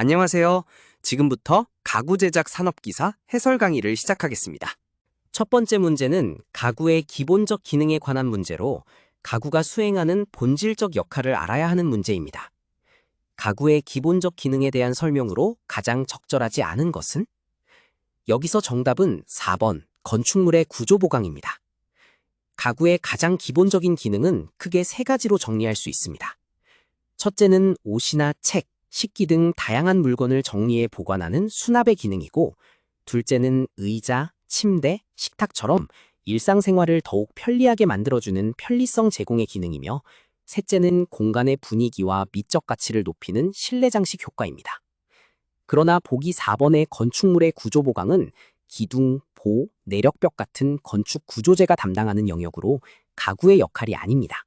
안녕하세요. 지금부터 가구 제작 산업기사 해설 강의를 시작하겠습니다. 첫 번째 문제는 가구의 기본적 기능에 관한 문제로 가구가 수행하는 본질적 역할을 알아야 하는 문제입니다. 가구의 기본적 기능에 대한 설명으로 가장 적절하지 않은 것은? 여기서 정답은 4번 건축물의 구조 보강입니다. 가구의 가장 기본적인 기능은 크게 세 가지로 정리할 수 있습니다. 첫째는 옷이나 책, 식기 등 다양한 물건을 정리해 보관하는 수납의 기능이고, 둘째는 의자, 침대, 식탁처럼 일상생활을 더욱 편리하게 만들어주는 편리성 제공의 기능이며, 셋째는 공간의 분위기와 미적 가치를 높이는 실내 장식 효과입니다. 그러나 보기 4번의 건축물의 구조 보강은 기둥, 보, 내력벽 같은 건축 구조재가 담당하는 영역으로 가구의 역할이 아닙니다.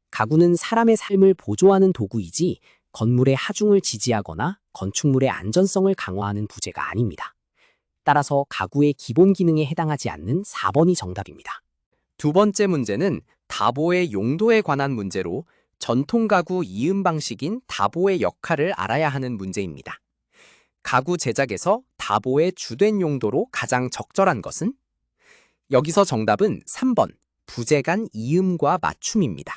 가구는 사람의 삶을 보조하는 도구이지 건물의 하중을 지지하거나 건축물의 안전성을 강화하는 부재가 아닙니다. 따라서 가구의 기본 기능에 해당하지 않는 4번이 정답입니다. 두 번째 문제는 다보의 용도에 관한 문제로 전통 가구 이음 방식인 다보의 역할을 알아야 하는 문제입니다. 가구 제작에서 다보의 주된 용도로 가장 적절한 것은? 여기서 정답은 3번 부재 간 이음과 맞춤입니다.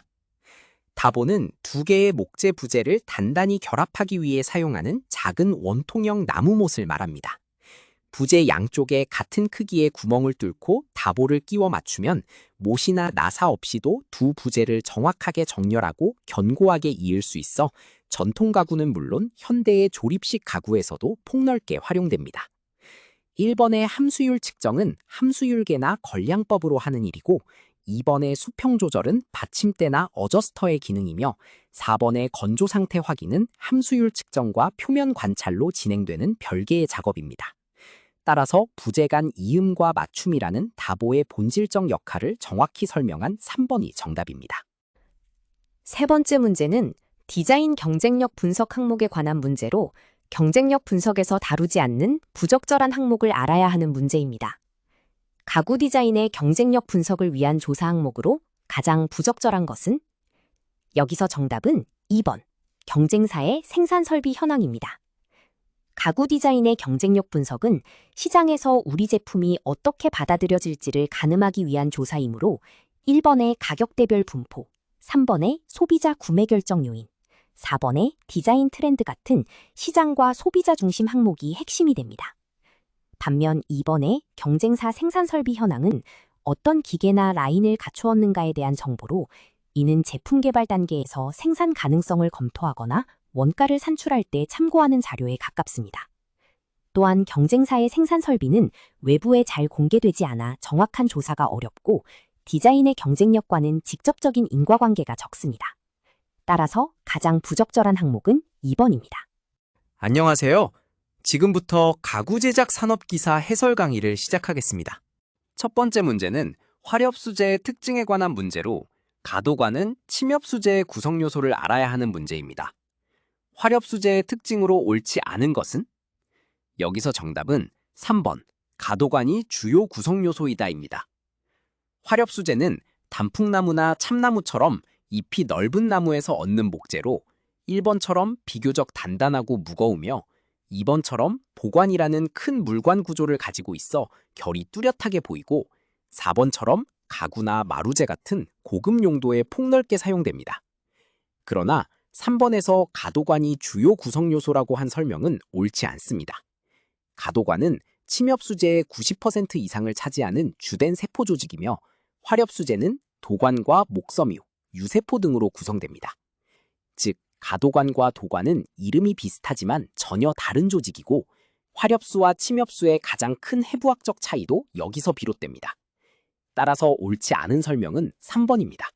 다보는 두 개의 목재 부재를 단단히 결합하기 위해 사용하는 작은 원통형 나무못을 말합니다. 부재 양쪽에 같은 크기의 구멍을 뚫고 다보를 끼워 맞추면 못이나 나사 없이도 두 부재를 정확하게 정렬하고 견고하게 이을 수 있어 전통 가구는 물론 현대의 조립식 가구에서도 폭넓게 활용됩니다. 1번의 함수율 측정은 함수율계나 걸량법으로 하는 일이고, 2번의 수평 조절은 받침대나 어저스터의 기능이며, 4번의 건조 상태 확인은 함수율 측정과 표면 관찰로 진행되는 별개의 작업입니다. 따라서 부재 간 이음과 맞춤이라는 다보의 본질적 역할을 정확히 설명한 3번이 정답입니다. 세 번째 문제는 디자인 경쟁력 분석 항목에 관한 문제로 경쟁력 분석에서 다루지 않는 부적절한 항목을 알아야 하는 문제입니다. 가구 디자인의 경쟁력 분석을 위한 조사 항목으로 가장 부적절한 것은? 여기서 정답은 2번, 경쟁사의 생산 설비 현황입니다. 가구 디자인의 경쟁력 분석은 시장에서 우리 제품이 어떻게 받아들여질지를 가늠하기 위한 조사이므로 1번의 가격대별 분포, 3번의 소비자 구매 결정 요인, 4번의 디자인 트렌드 같은 시장과 소비자 중심 항목이 핵심이 됩니다. 반면 2번의 경쟁사 생산 설비 현황은 어떤 기계나 라인을 갖추었는가에 대한 정보로, 이는 제품 개발 단계에서 생산 가능성을 검토하거나 원가를 산출할 때 참고하는 자료에 가깝습니다. 또한 경쟁사의 생산 설비는 외부에 잘 공개되지 않아 정확한 조사가 어렵고, 디자인의 경쟁력과는 직접적인 인과관계가 적습니다. 따라서 가장 부적절한 항목은 2번입니다. 안녕하세요. 지금부터 가구 제작 산업기사 해설 강의를 시작하겠습니다. 첫 번째 문제는 화렵 수재의 특징에 관한 문제로 가도관은 침엽 수재의 구성 요소를 알아야 하는 문제입니다. 화렵 수재의 특징으로 옳지 않은 것은? 여기서 정답은 3번 가도관이 주요 구성 요소이다입니다. 화렵 수재는 단풍나무나 참나무처럼 잎이 넓은 나무에서 얻는 목재로 1번처럼 비교적 단단하고 무거우며 2번처럼 보관이라는 큰 물관 구조를 가지고 있어 결이 뚜렷하게 보이고, 4번처럼 가구나 마루재 같은 고급 용도에 폭넓게 사용됩니다. 그러나 3번에서 가도관이 주요 구성 요소라고 한 설명은 옳지 않습니다. 가도관은 침엽 수재의 90% 이상을 차지하는 주된 세포 조직이며, 화렵 수재는 도관과 목섬유, 유세포 등으로 구성됩니다. 즉, 가도관과 도관은 이름이 비슷하지만 전혀 다른 조직이고, 화렵수와 침엽수의 가장 큰 해부학적 차이도 여기서 비롯됩니다. 따라서 옳지 않은 설명은 3번입니다.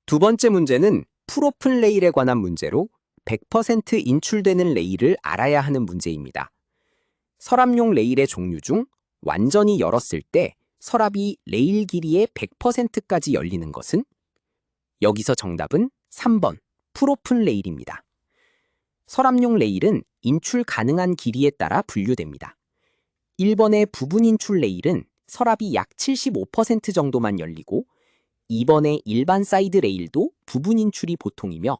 두 번째 문제는 풀오픈 레일에 관한 문제로 100% 인출되는 레일을 알아야 하는 문제입니다. 서랍용 레일의 종류 중 완전히 열었을 때 서랍이 레일 길이의 100%까지 열리는 것은? 여기서 정답은 3번 풀오픈 레일입니다. 서랍용 레일은 인출 가능한 길이에 따라 분류됩니다. 1번의 부분 인출 레일은 서랍이 약 75% 정도만 열리고, 2번의 일반 사이드 레일도 부분 인출이 보통이며,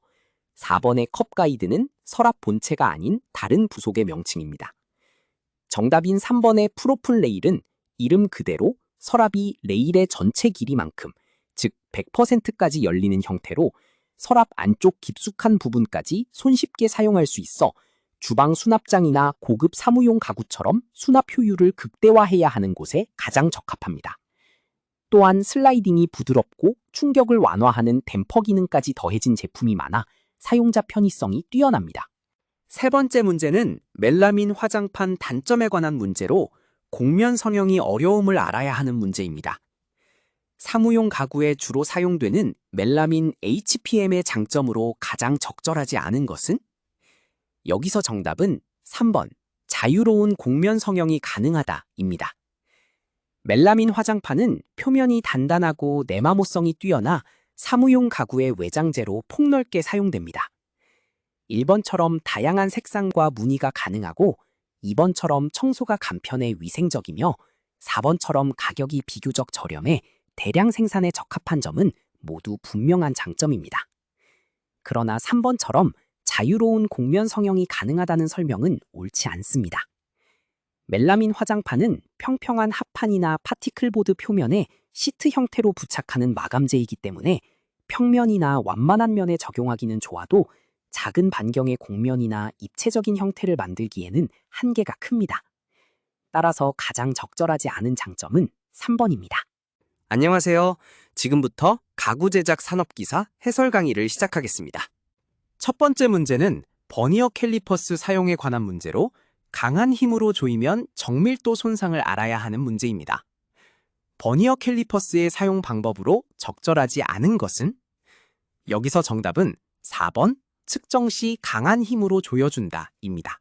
4번의 컵 가이드는 서랍 본체가 아닌 다른 부속의 명칭입니다. 정답인 3번의 프로풀 레일은 이름 그대로 서랍이 레일의 전체 길이만큼, 즉 100%까지 열리는 형태로 서랍 안쪽 깊숙한 부분까지 손쉽게 사용할 수 있어 주방 수납장이나 고급 사무용 가구처럼 수납 효율을 극대화해야 하는 곳에 가장 적합합니다. 또한 슬라이딩이 부드럽고 충격을 완화하는 댐퍼 기능까지 더해진 제품이 많아 사용자 편의성이 뛰어납니다. 세 번째 문제는 멜라민 화장판 단점에 관한 문제로 곡면 성형이 어려움을 알아야 하는 문제입니다. 사무용 가구에 주로 사용되는 멜라민 HPM의 장점으로 가장 적절하지 않은 것은? 여기서 정답은 3번, 자유로운 곡면 성형이 가능하다입니다. 멜라민 화장판은 표면이 단단하고 내마모성이 뛰어나 사무용 가구의 외장재로 폭넓게 사용됩니다. 1번처럼 다양한 색상과 무늬가 가능하고 2번처럼 청소가 간편해 위생적이며 4번처럼 가격이 비교적 저렴해 대량 생산에 적합한 점은 모두 분명한 장점입니다. 그러나 3번처럼 자유로운 곡면 성형이 가능하다는 설명은 옳지 않습니다. 멜라민 화장판은 평평한 합판이나 파티클보드 표면에 시트 형태로 부착하는 마감재이기 때문에 평면이나 완만한 면에 적용하기는 좋아도 작은 반경의 곡면이나 입체적인 형태를 만들기에는 한계가 큽니다. 따라서 가장 적절하지 않은 장점은 3번입니다. 안녕하세요. 지금부터 가구 제작 산업기사 해설 강의를 시작하겠습니다. 첫 번째 문제는 버니어 캘리퍼스 사용에 관한 문제로 강한 힘으로 조이면 정밀도 손상을 알아야 하는 문제입니다. 버니어 캘리퍼스의 사용 방법으로 적절하지 않은 것은? 여기서 정답은 4번, 측정 시 강한 힘으로 조여준다입니다.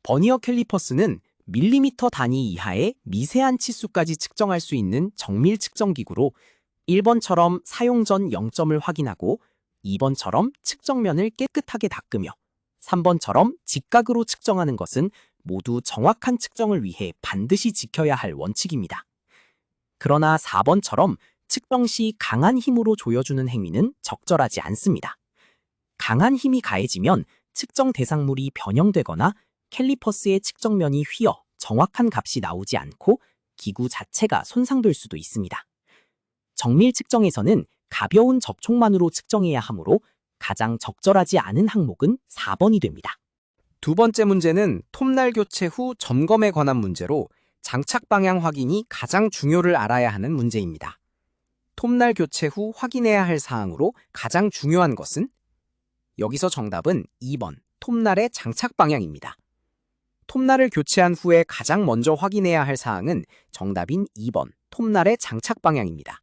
버니어 캘리퍼스는 밀리미터 단위 이하의 미세한 치수까지 측정할 수 있는 정밀 측정기구로 1번처럼 사용 전 0점을 확인하고 2번처럼 측정면을 깨끗하게 닦으며 3번처럼 직각으로 측정하는 것은 모두 정확한 측정을 위해 반드시 지켜야 할 원칙입니다. 그러나 4번처럼 측정 시 강한 힘으로 조여주는 행위는 적절하지 않습니다. 강한 힘이 가해지면 측정 대상물이 변형되거나 캘리퍼스의 측정면이 휘어 정확한 값이 나오지 않고 기구 자체가 손상될 수도 있습니다. 정밀 측정에서는 가벼운 접촉만으로 측정해야 하므로 가장 적절하지 않은 항목은 4번이 됩니다. 두 번째 문제는 톱날 교체 후 점검에 관한 문제로 장착 방향 확인이 가장 중요를 알아야 하는 문제입니다. 톱날 교체 후 확인해야 할 사항으로 가장 중요한 것은? 여기서 정답은 2번, 톱날의 장착 방향입니다. 톱날을 교체한 후에 가장 먼저 확인해야 할 사항은 정답인 2번, 톱날의 장착 방향입니다.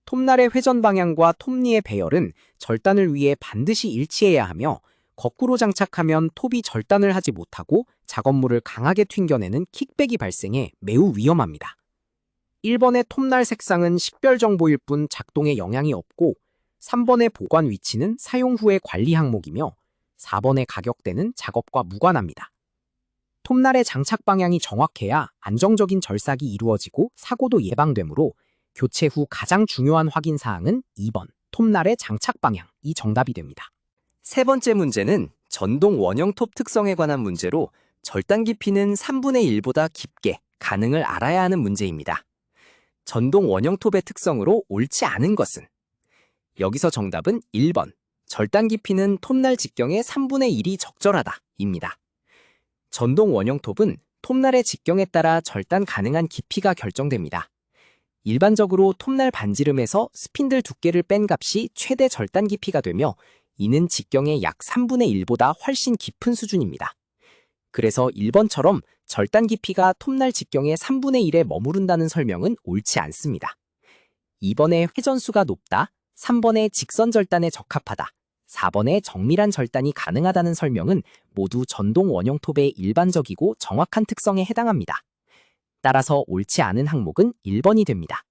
톱날의 회전 방향과 톱니의 배열은 절단을 위해 반드시 일치해야 하며 거꾸로 장착하면 톱이 절단을 하지 못하고 작업물을 강하게 튕겨내는 킥백이 발생해 매우 위험합니다. 1번의 톱날 색상은 식별 정보일 뿐 작동에 영향이 없고 3번의 보관 위치는 사용 후의 관리 항목이며 4번의 가격대는 작업과 무관합니다. 톱날의 장착 방향이 정확해야 안정적인 절삭이 이루어지고 사고도 예방되므로 교체 후 가장 중요한 확인 사항은 2번, 톱날의 장착 방향이 정답이 됩니다. 세 번째 문제는 전동 원형톱 특성에 관한 문제로 절단 깊이는 3분의 1보다 깊게 가능을 알아야 하는 문제입니다. 전동 원형톱의 특성으로 옳지 않은 것은? 여기서 정답은 1번, 절단 깊이는 톱날 직경의 3분의 1이 적절하다입니다. 전동 원형톱은 톱날의 직경에 따라 절단 가능한 깊이가 결정됩니다. 일반적으로 톱날 반지름에서 스핀들 두께를 뺀 값이 최대 절단 깊이가 되며 이는 직경의 약 3분의 1보다 훨씬 깊은 수준입니다. 그래서 1번처럼 절단 깊이가 톱날 직경의 3분의 1에 머무른다는 설명은 옳지 않습니다. 2번의 회전수가 높다, 3번의 직선 절단에 적합하다, 4번의 정밀한 절단이 가능하다는 설명은 모두 전동 원형톱의 일반적이고 정확한 특성에 해당합니다. 따라서 옳지 않은 항목은 1번이 됩니다.